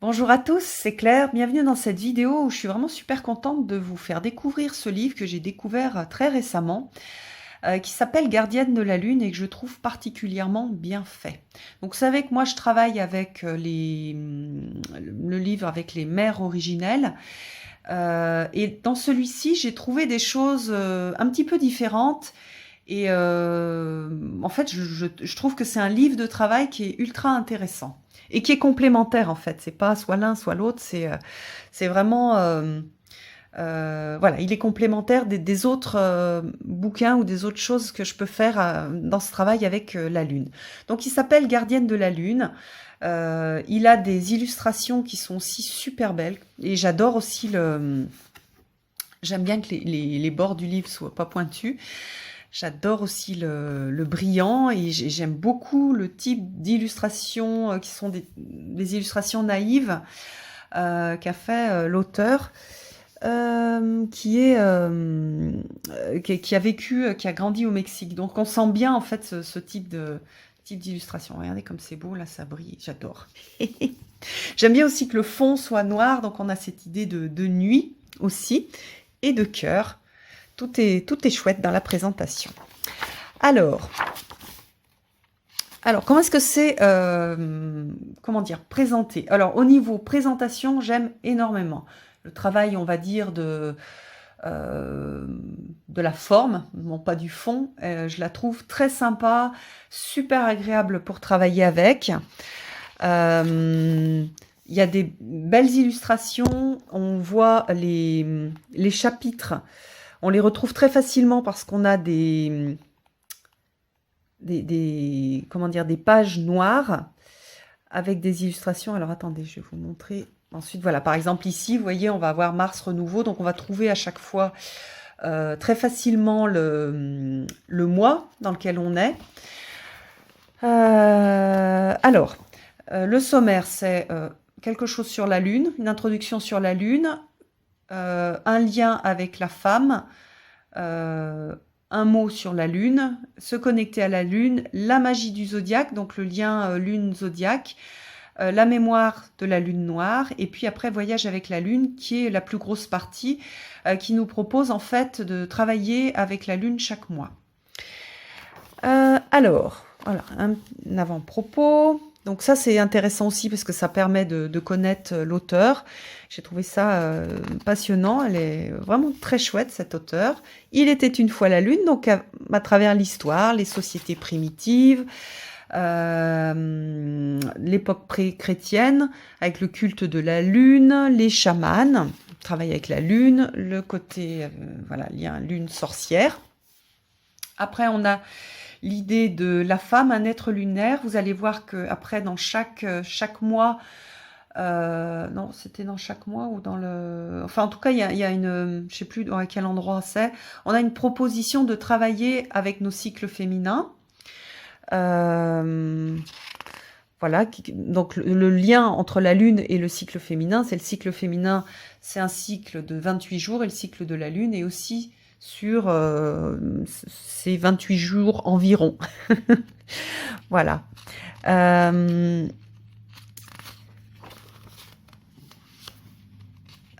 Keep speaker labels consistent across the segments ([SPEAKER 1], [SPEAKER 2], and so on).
[SPEAKER 1] Bonjour à tous, c'est Claire. Bienvenue dans cette vidéo où je suis vraiment super contente de vous faire découvrir ce livre que j'ai découvert très récemment, qui s'appelle Gardienne de la Lune et que je trouve particulièrement bien fait. Donc vous savez que moi je travaille avec le livre avec les mères originelles. Et dans celui-ci, j'ai trouvé des choses un petit peu différentes. Et en fait, je trouve que c'est un livre de travail qui est ultra intéressant et qui est complémentaire en fait. C'est pas soit l'un soit l'autre. C'est vraiment voilà, il est complémentaire des autres bouquins ou des autres choses que je peux faire dans ce travail avec la Lune. Donc, il s'appelle Gardienne de la Lune. Il a des illustrations qui sont aussi super belles et j'adore aussi le. J'aime bien que les bords du livre soient pas pointus. J'adore aussi le brillant et j'aime beaucoup le type d'illustrations qui sont des illustrations naïves qu'a fait l'auteur qui a vécu, qui a grandi au Mexique. Donc on sent bien en fait ce type d'illustration. Regardez comme c'est beau, là ça brille, j'adore. J'aime bien aussi que le fond soit noir, donc on a cette idée de nuit aussi et de cœur. Tout est chouette dans la présentation. Alors comment est-ce que c'est comment dire, présenté? Alors, au niveau présentation, j'aime énormément. Le travail, on va dire, de la forme, non pas du fond. Je la trouve très sympa, super agréable pour travailler avec. Il y a des belles illustrations. On voit les chapitres. On les retrouve très facilement parce qu'on a comment dire, des pages noires avec des illustrations. Alors attendez, je vais vous montrer. Ensuite, voilà, par exemple ici, vous voyez, on va avoir Mars renouveau. Donc on va trouver à chaque fois très facilement le mois dans lequel on est. Alors, le sommaire, c'est quelque chose sur la Lune, une introduction sur la Lune, un lien avec la femme, un mot sur la Lune, se connecter à la Lune, la magie du zodiaque, donc le lien Lune-zodiaque, la mémoire de la Lune noire, et puis après voyage avec la Lune, qui est la plus grosse partie, qui nous propose en fait de travailler avec la Lune chaque mois. Alors, voilà, un avant-propos. Donc ça, c'est intéressant aussi parce que ça permet de connaître l'auteur. J'ai trouvé ça passionnant. Elle est vraiment très chouette, cette auteure. Il était une fois la Lune, donc à travers l'histoire, les sociétés primitives, l'époque pré-chrétienne, avec le culte de la Lune, les chamans, travaillent avec la Lune, le côté, voilà, lien Lune-sorcière. Après, on a l'idée de la femme, un être lunaire. Vous allez voir que après dans chaque mois, non, c'était dans chaque mois ou dans le... Enfin, en tout cas, il y a une... Je sais plus à quel endroit c'est. On a une proposition de travailler avec nos cycles féminins. Voilà, donc le lien entre la Lune et le cycle féminin, c'est le cycle féminin, c'est un cycle de 28 jours et le cycle de la Lune est aussi sur ces 28 jours environ. Voilà.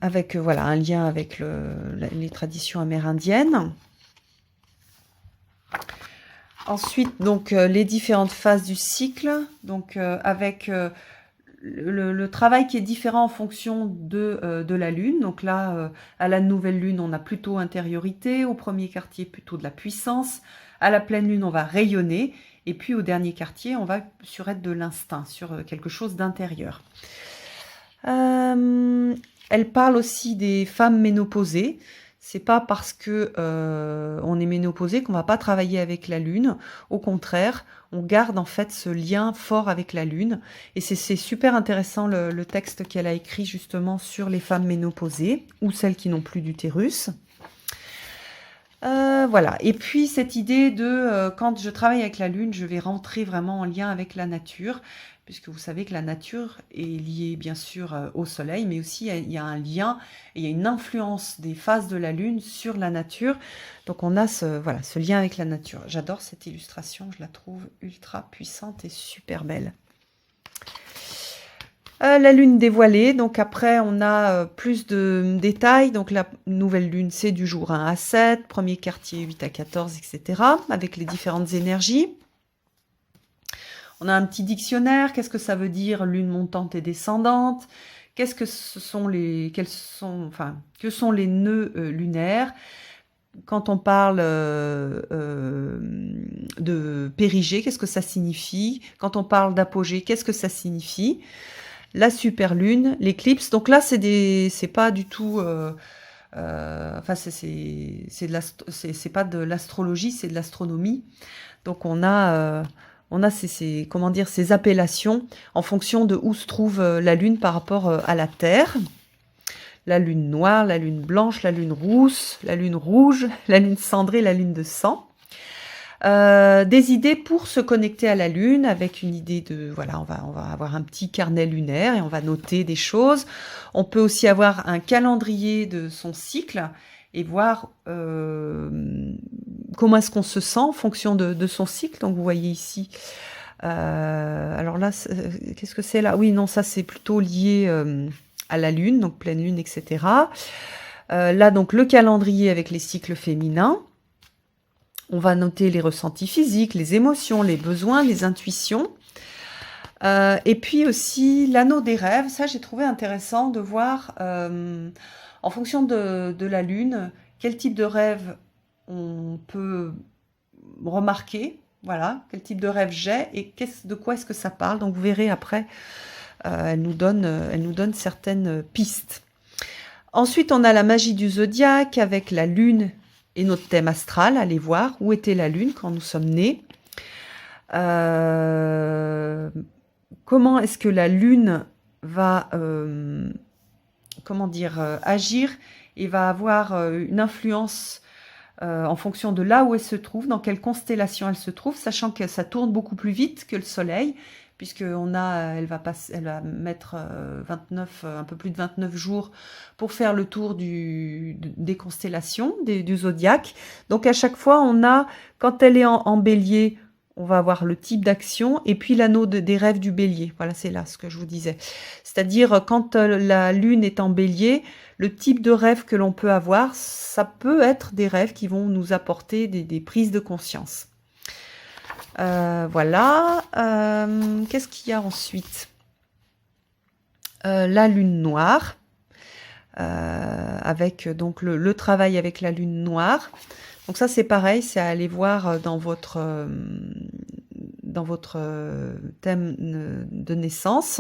[SPEAKER 1] Avec voilà, un lien avec les traditions amérindiennes. Ensuite, donc, les différentes phases du cycle, donc avec le travail qui est différent en fonction de la Lune. Donc là, à la nouvelle Lune, on a plutôt intériorité, au premier quartier, plutôt de la puissance. À la pleine Lune, on va rayonner. Et puis au dernier quartier, on va sur être de l'instinct, sur quelque chose d'intérieur. Elle parle aussi des femmes ménopausées. C'est pas parce que on est ménopausé qu'on va pas travailler avec la Lune. Au contraire, on garde en fait ce lien fort avec la Lune. Et c'est super intéressant le texte qu'elle a écrit justement sur les femmes ménopausées ou celles qui n'ont plus d'utérus. Voilà. Et puis cette idée de quand je travaille avec la Lune, je vais rentrer vraiment en lien avec la nature, puisque vous savez que la nature est liée bien sûr au Soleil, mais aussi il y a un lien, et il y a une influence des phases de la Lune sur la nature. Donc on a voilà, ce lien avec la nature. J'adore cette illustration, je la trouve ultra puissante et super belle. La lune dévoilée, donc après on a plus de détails. Donc la nouvelle lune, c'est du jour 1 à 7, premier quartier 8 à 14, etc. avec les différentes énergies. On a un petit dictionnaire. Qu'est-ce que ça veut dire lune montante et descendante? Qu'est-ce que ce sont que sont les nœuds lunaires? Quand on parle de périgée, qu'est-ce que ça signifie? Quand on parle d'apogée, qu'est-ce que ça signifie? La superlune, l'éclipse. Donc là, c'est pas du tout, enfin c'est pas de l'astrologie, c'est de l'astronomie. Donc on a comment dire, ces appellations en fonction de où se trouve la lune par rapport à la Terre. La lune noire, la lune blanche, la lune rousse, la lune rouge, la lune cendrée, la lune de sang. Des idées pour se connecter à la lune avec une idée de, voilà, on va avoir un petit carnet lunaire et on va noter des choses. On peut aussi avoir un calendrier de son cycle et voir comment est-ce qu'on se sent en fonction de son cycle. Donc vous voyez ici, alors là, qu'est-ce que c'est là? Oui, non, ça c'est plutôt lié à la lune, donc pleine lune, etc. Là, donc le calendrier avec les cycles féminins. On va noter les ressentis physiques, les émotions, les besoins, les intuitions. Et puis aussi l'anneau des rêves. Ça, j'ai trouvé intéressant de voir, en fonction de la lune, quel type de rêve on peut remarquer. Voilà, quel type de rêve j'ai et de quoi est-ce que ça parle. Donc vous verrez après, elle nous donne certaines pistes. Ensuite, on a la magie du zodiaque avec la lune et notre thème astral. Allez voir où était la lune quand nous sommes nés. Comment est-ce que la lune va agir et va avoir une influence en fonction de là où elle se trouve, dans quelle constellation elle se trouve, sachant que ça tourne beaucoup plus vite que le soleil, puisqu'elle va mettre un peu plus de 29 jours pour faire le tour des constellations, du zodiaque. Donc à chaque fois, quand elle est en bélier, on va avoir le type d'action, et puis l'anneau des rêves du bélier. Voilà, c'est là ce que je vous disais. C'est-à-dire, quand la lune est en bélier, le type de rêve que l'on peut avoir, ça peut être des rêves qui vont nous apporter des prises de conscience. Voilà. Qu'est-ce qu'il y a ensuite? La lune noire, avec donc le travail avec la lune noire. Donc ça, c'est pareil, c'est à aller voir dans votre thème de naissance.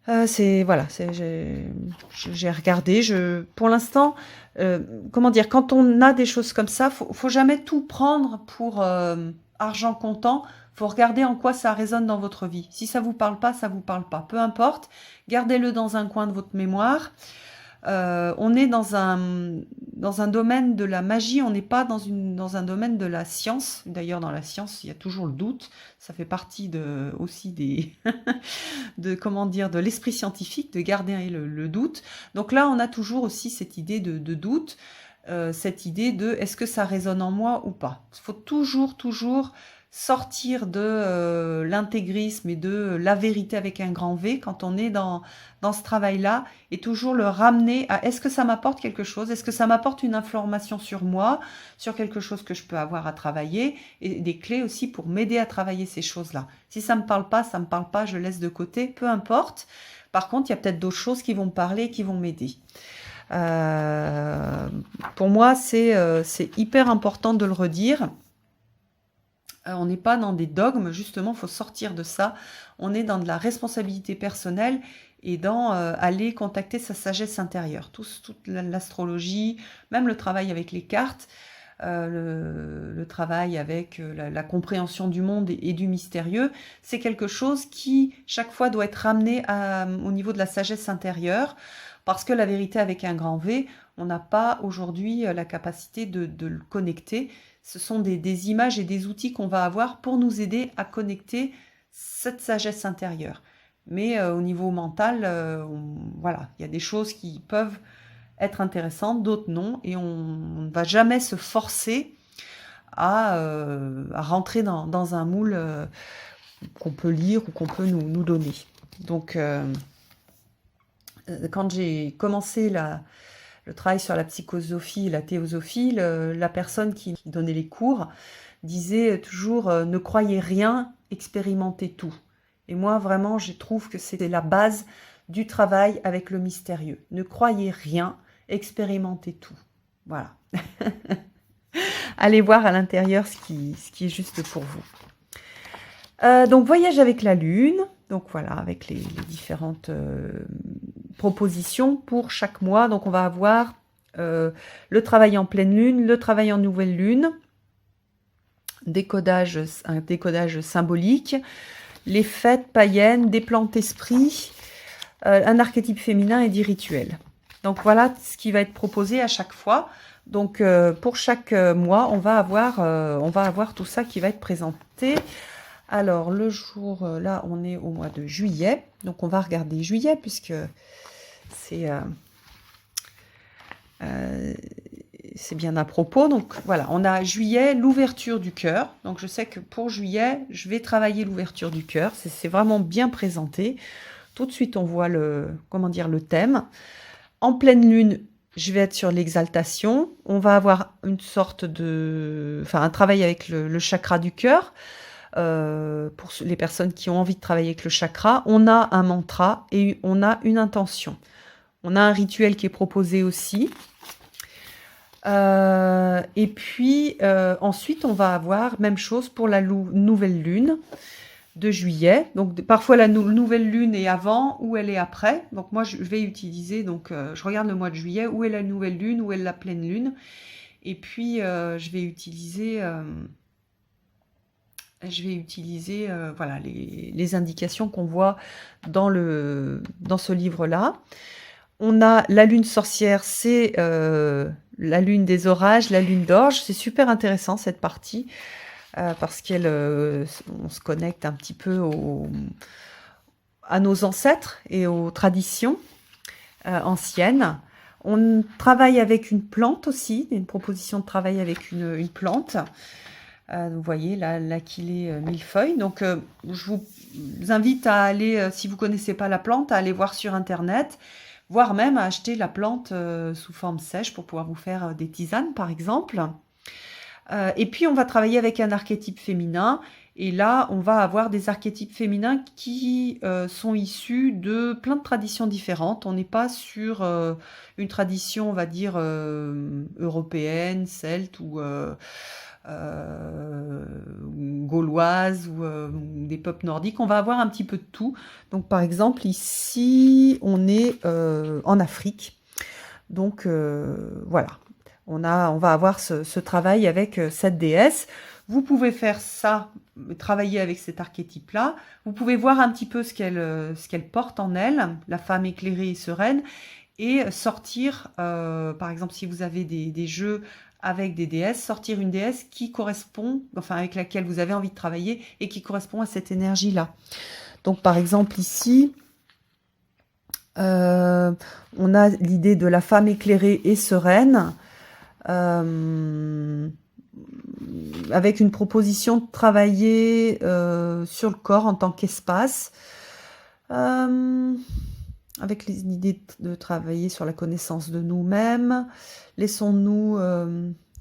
[SPEAKER 1] Voilà, j'ai regardé. Pour l'instant, comment dire, quand on a des choses comme ça, faut jamais tout prendre pour argent comptant. Faut regarder en quoi ça résonne dans votre vie. Si ça vous parle pas, ça vous parle pas. Peu importe, gardez-le dans un coin de votre mémoire. On est dans un domaine de la magie, on n'est pas dans un domaine de la science. D'ailleurs, dans la science, il y a toujours le doute. Ça fait partie aussi de l'esprit scientifique, de garder le doute. Donc là, on a toujours aussi cette idée de doute, cette idée de est-ce que ça résonne en moi ou pas. Il faut toujours sortir de l'intégrisme et de la vérité avec un grand V quand on est dans ce travail-là, et toujours le ramener à est-ce que ça m'apporte quelque chose, est-ce que ça m'apporte une information sur moi, sur quelque chose que je peux avoir à travailler, et des clés aussi pour m'aider à travailler ces choses-là. Si ça me parle pas, je laisse de côté, peu importe. Par contre, il y a peut-être d'autres choses qui vont me parler, qui vont m'aider. Pour moi, c'est hyper important de le redire. On n'est pas dans des dogmes, justement, il faut sortir de ça. On est dans de la responsabilité personnelle et dans aller contacter sa sagesse intérieure. Toute l'astrologie, même le travail avec les cartes, le travail avec la compréhension du monde et du mystérieux, c'est quelque chose qui, chaque fois, doit être ramené au niveau de la sagesse intérieure, parce que la vérité avec un grand V, on n'a pas aujourd'hui la capacité de le connecter. Ce sont des images et des outils qu'on va avoir pour nous aider à connecter cette sagesse intérieure. Mais au niveau mental, voilà, il y a des choses qui peuvent être intéressantes, d'autres non, et on ne va jamais se forcer à rentrer dans un moule qu'on peut lire ou qu'on peut nous donner. Donc, quand j'ai commencé le travail sur la psychosophie et la théosophie, la personne qui donnait les cours disait toujours ne croyez rien, expérimentez tout. Et moi, vraiment, je trouve que c'est la base du travail avec le mystérieux. Ne croyez rien, expérimentez tout. Voilà. Allez voir à l'intérieur ce qui est juste pour vous. Donc, voyage avec la Lune. Donc, voilà, avec les différentes propositions pour chaque mois. Donc, on va avoir le travail en pleine Lune, le travail en nouvelle Lune, un décodage symbolique, les fêtes païennes, des plantes esprits, un archétype féminin et des rituels. Donc voilà ce qui va être proposé à chaque fois. Donc pour chaque mois, on va avoir tout ça qui va être présenté. Alors le jour, là on est au mois de juillet. Donc on va regarder juillet puisque c'est bien à propos. Donc voilà, on a juillet, l'ouverture du cœur. Donc je sais que pour juillet, je vais travailler l'ouverture du cœur. C'est vraiment bien présenté. Tout de suite, on voit le thème. En pleine lune, je vais être sur l'exaltation. On va avoir une sorte un travail avec le chakra du cœur. Pour les personnes qui ont envie de travailler avec le chakra, on a un mantra et on a une intention. On a un rituel qui est proposé aussi. Et puis ensuite on va avoir même chose pour la nouvelle lune de juillet. Donc parfois la nouvelle lune est avant ou elle est après. Donc moi je vais utiliser, je regarde le mois de juillet, où est la nouvelle lune, où est la pleine lune. Et puis je vais utiliser voilà, les indications qu'on voit dans ce livre-là. On a la lune sorcière, c'est la lune des orages, la lune d'orge. C'est super intéressant cette partie parce on se connecte un petit peu à nos ancêtres et aux traditions anciennes. On travaille avec une plante aussi, une proposition de travail avec une plante. Vous voyez, là qu'il est millefeuille. Donc, je vous invite à aller, si vous ne connaissez pas la plante, à aller voir sur Internet, voire même à acheter la plante sous forme sèche pour pouvoir vous faire des tisanes, par exemple. Et puis, on va travailler avec un archétype féminin. Et là, on va avoir des archétypes féminins qui sont issus de plein de traditions différentes. On n'est pas sur une tradition, on va dire, européenne, celte ou gauloise ou des peuples nordiques. On va avoir un petit peu de tout. Donc par exemple ici on est en Afrique. Donc voilà, on va avoir ce travail avec cette déesse. Vous pouvez faire ça, travailler avec cet archétype là. Vous pouvez voir un petit peu ce qu'elle porte en elle, la femme éclairée et sereine, et sortir par exemple si vous avez des jeux avec des déesses, sortir une déesse qui correspond, avec laquelle vous avez envie de travailler et qui correspond à cette énergie-là. Donc, par exemple, ici, on a l'idée de la femme éclairée et sereine, avec une proposition de travailler sur le corps en tant qu'espace, avec l'idée de travailler sur la connaissance de nous-mêmes, laissons-nous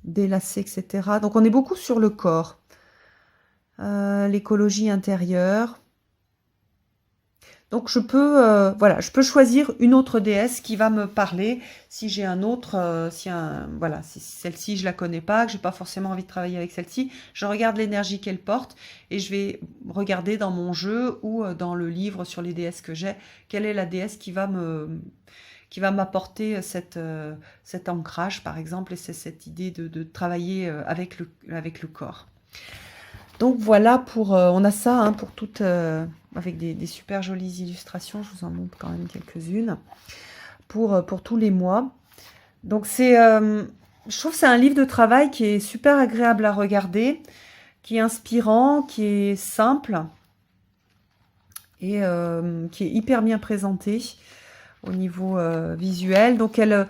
[SPEAKER 1] délasser, etc. Donc on est beaucoup sur le corps, l'écologie intérieure. Donc je peux choisir une autre déesse qui va me parler si j'ai un autre, si celle-ci je la connais pas, que j'ai pas forcément envie de travailler avec celle-ci, je regarde l'énergie qu'elle porte et je vais regarder dans mon jeu ou dans le livre sur les déesses que j'ai, quelle est la déesse qui va m'apporter cet ancrage par exemple, et c'est cette idée de travailler avec le corps. Donc voilà, on a ça pour toutes, avec des super jolies illustrations, je vous en montre quand même quelques-unes, pour tous les mois. Donc je trouve que c'est un livre de travail qui est super agréable à regarder, qui est inspirant, qui est simple, et qui est hyper bien présenté au niveau visuel. Donc elle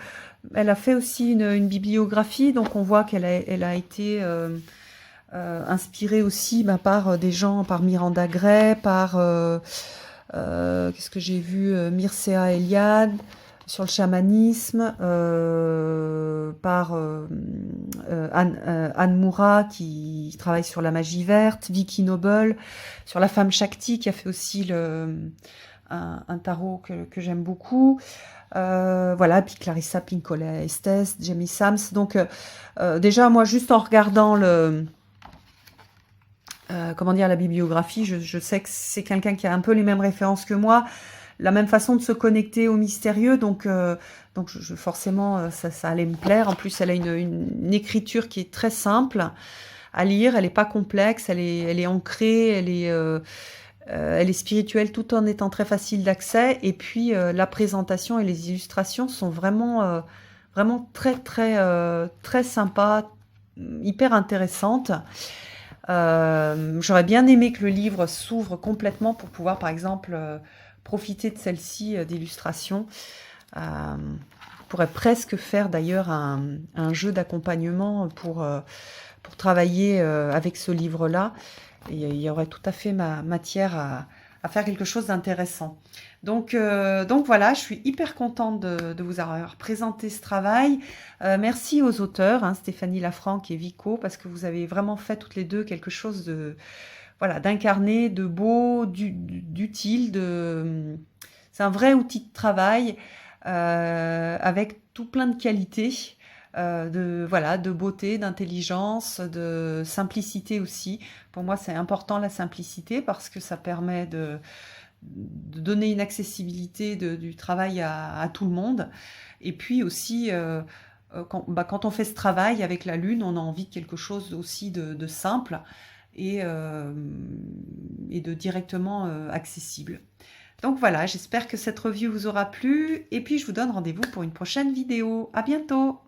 [SPEAKER 1] a fait aussi une bibliographie, donc on voit qu'elle a été... inspirée aussi par des gens, par Miranda Gray, par Qu'est-ce que j'ai vu? Mircea Eliade sur le chamanisme, par Anne Moura qui travaille sur la magie verte, Vicky Noble sur la femme Shakti qui a fait aussi un tarot que j'aime beaucoup. Voilà, puis Clarissa Pinkola Estes, Jamie Sams. Donc déjà, moi, juste en regardant comment dire, la bibliographie, je sais que c'est quelqu'un qui a un peu les mêmes références que moi, la même façon de se connecter au mystérieux, donc forcément, ça allait me plaire. En plus, elle a une écriture qui est très simple à lire, elle n'est pas complexe, elle est ancrée, elle est spirituelle tout en étant très facile d'accès. Et puis, la présentation et les illustrations sont vraiment très, très, très sympas, hyper intéressantes. J'aurais bien aimé que le livre s'ouvre complètement pour pouvoir, par exemple, profiter de celle-ci d'illustration. On pourrait presque faire d'ailleurs un jeu d'accompagnement pour travailler avec ce livre-là. Et il y aurait tout à fait matière à faire quelque chose d'intéressant. Donc voilà, je suis hyper contente de vous avoir présenté ce travail. Merci aux auteurs, hein, Stéphanie Lafranc et Vico, parce que vous avez vraiment fait toutes les deux quelque chose voilà, d'incarné, de beau, d'utile. C'est un vrai outil de travail avec tout plein de qualités. Voilà, de beauté, d'intelligence, de simplicité aussi. Pour moi, c'est important la simplicité parce que ça permet de donner une accessibilité du travail à tout le monde. Et puis aussi, quand on fait ce travail avec la Lune, on a envie de quelque chose aussi de simple et de directement accessible. Donc voilà, j'espère que cette review vous aura plu. Et puis, je vous donne rendez-vous pour une prochaine vidéo. À bientôt!